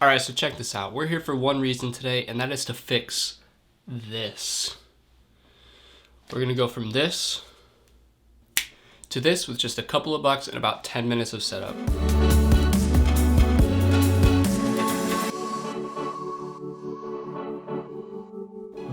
Alright, so check this out. We're here for one reason today, and that is to fix this. We're gonna go from this to this with just a couple of bucks and about 10 minutes of setup.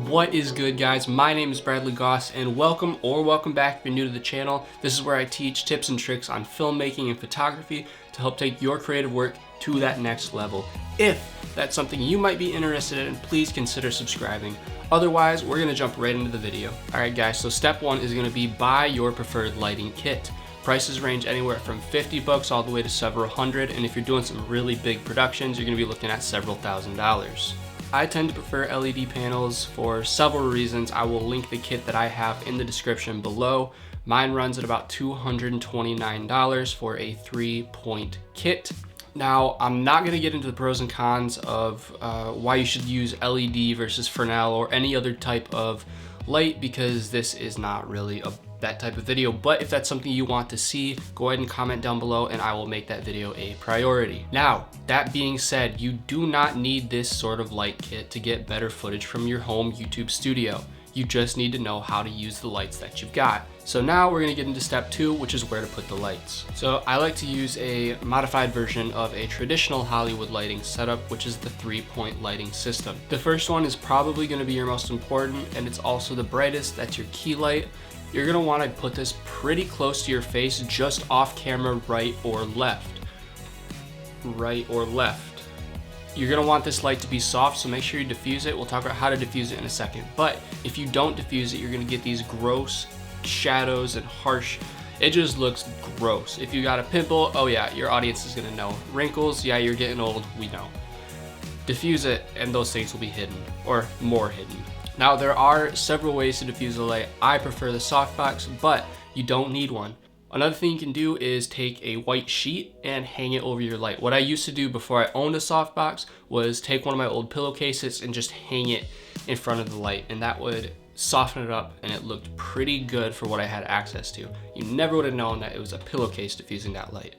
What is good, guys? My name is Bradley Goss, and welcome back if you're new to the channel. This is where I teach tips and tricks on filmmaking and photography to help take your creative work to that next level. If that's something you might be interested in, please consider subscribing. Otherwise, we're gonna jump right into the video. All right, guys, so step one is gonna be buy your preferred lighting kit. Prices range anywhere from 50 bucks all the way to several hundred, and if you're doing some really big productions, you're gonna be looking at several $1,000s. I tend to prefer LED panels for several reasons. I will link the kit that I have in the description below. Mine runs at about $229 for a 3-point kit. Now, I'm not gonna get into the pros and cons of why you should use LED versus Fresnel or any other type of light, because this is not really that type of video. But if that's something you want to see, go ahead and comment down below and I will make that video a priority. Now, that being said, you do not need this sort of light kit to get better footage from your home YouTube studio. You just need to know how to use the lights that you've got. So now we're gonna get into step two, which is where to put the lights. So I like to use a modified version of a traditional Hollywood lighting setup, which is the 3-point lighting system. The first one is probably gonna be your most important, and it's also the brightest. That's your key light. You're gonna wanna put this pretty close to your face, just off camera, right or left. Right or left. You're gonna want this light to be soft, so make sure you diffuse it. We'll talk about how to diffuse it in a second. But if you don't diffuse it, you're gonna get these gross shadows and harsh, it just looks gross. If you got a pimple, oh yeah, your audience is gonna know. Wrinkles, yeah, you're getting old, we know. Diffuse it and those things will be hidden, or more hidden. Now, there are several ways to diffuse a light. I prefer the softbox, but you don't need one. Another thing you can do is take a white sheet and hang it over your light. What I used to do before I owned a softbox was take one of my old pillowcases and just hang it in front of the light, and that would soften it up, and it looked pretty good for what I had access to. You never would have known that it was a pillowcase diffusing that light.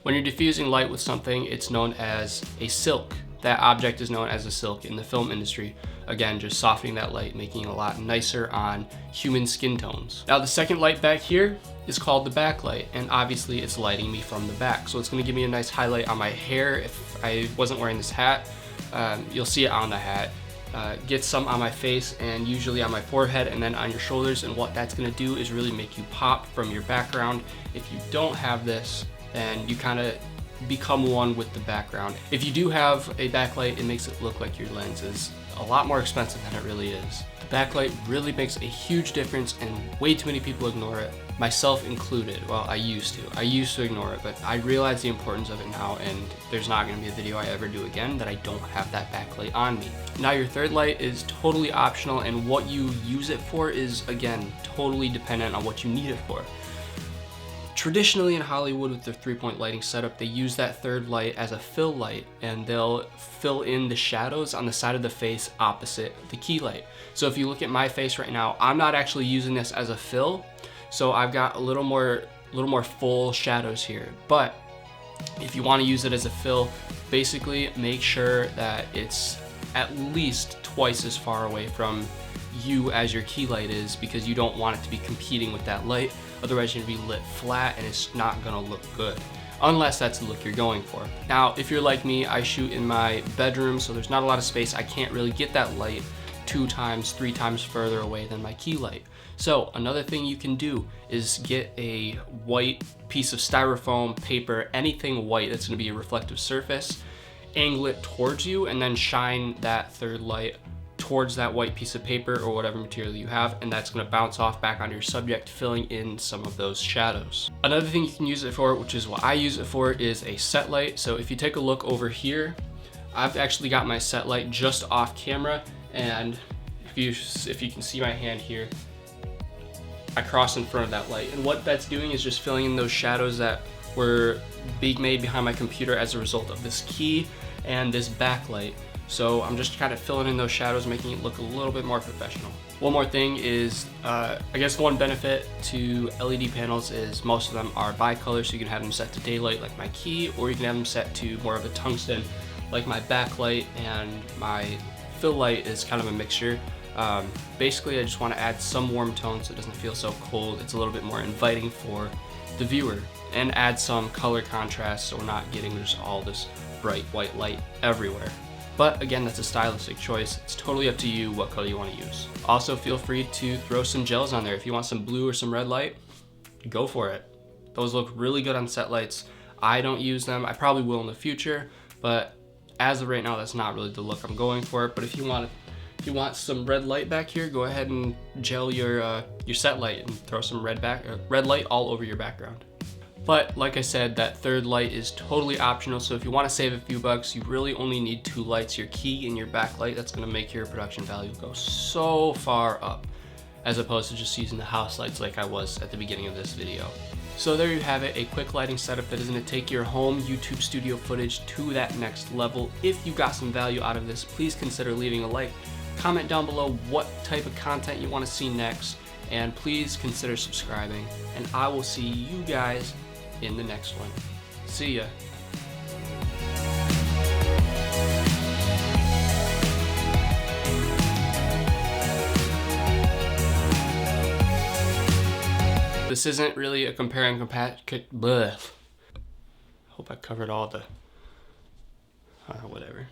When you're diffusing light with something, it's known as a silk. That object is known as a silk in the film industry. Again, just softening that light, making it a lot nicer on human skin tones. Now, the second light back here is called the backlight, and obviously it's lighting me from the back. So it's gonna give me a nice highlight on my hair. If I wasn't wearing this hat, you'll see it on the hat. Get some on my face and usually on my forehead and then on your shoulders, and what that's gonna do is really make you pop from your background. If you don't have this, then you kind of become one with the background. If you do have a backlight, it makes it look like your lens is a lot more expensive than it really is. The backlight really makes a huge difference, and way too many people ignore it, myself included. Well, I used to ignore it, but I realize the importance of it now, and there's not gonna be a video I ever do again that I don't have that backlight on me. Now, your third light is totally optional, and what you use it for is, again, totally dependent on what you need it for. Traditionally in Hollywood with their 3-point lighting setup, they use that third light as a fill light, and they'll fill in the shadows on the side of the face opposite the key light. So if you look at my face right now, I'm not actually using this as a fill, so I've got a little more full shadows here. But if you want to use it as a fill, basically make sure that it's at least twice as far away from you as your key light is, because you don't want it to be competing with that light. Otherwise you're gonna be lit flat and it's not gonna look good, unless that's the look you're going for. Now, if you're like me, I shoot in my bedroom, so there's not a lot of space. I can't really get that light 2 times, 3 times further away than my key light. So another thing you can do is get a white piece of styrofoam, paper, anything white that's gonna be a reflective surface, angle it towards you, and then shine that third light towards that white piece of paper or whatever material you have, and that's going to bounce off back onto your subject, filling in some of those shadows. Another thing you can use it for, which is what I use it for, is a set light. So if you take a look over here, I've actually got my set light just off camera, and if you can see my hand here, I cross in front of that light, and what that's doing is just filling in those shadows that were being made behind my computer as a result of this key and this backlight. So I'm just kind of filling in those shadows, making it look a little bit more professional. One more thing is, I guess one benefit to LED panels is most of them are bicolor, so you can have them set to daylight like my key, or you can have them set to more of a tungsten like my backlight and my fill light is kind of a mixture. Basically, I just want to add some warm tone so it doesn't feel so cold. It's a little bit more inviting for the viewer, and add some color contrast so we're not getting just all this bright white light everywhere. But again, that's a stylistic choice. It's totally up to you what color you want to use. Also, feel free to throw some gels on there. If you want some blue or some red light, go for it. Those look really good on set lights. I don't use them. I probably will in the future, but as of right now, that's not really the look I'm going for. But if you want some red light back here, go ahead and gel your set light and throw some red light all over your background. But like I said, that third light is totally optional, so if you want to save a few bucks, you really only need 2 lights, your key and your backlight. That's going to make your production value go so far up, as opposed to just using the house lights like I was at the beginning of this video. So there you have it, a quick lighting setup that is going to take your home YouTube studio footage to that next level. If you got some value out of this, please consider leaving a like, comment down below what type of content you want to see next, and please consider subscribing, and I will see you guys in the next one. See ya. This isn't really a compare and hope I covered all the whatever.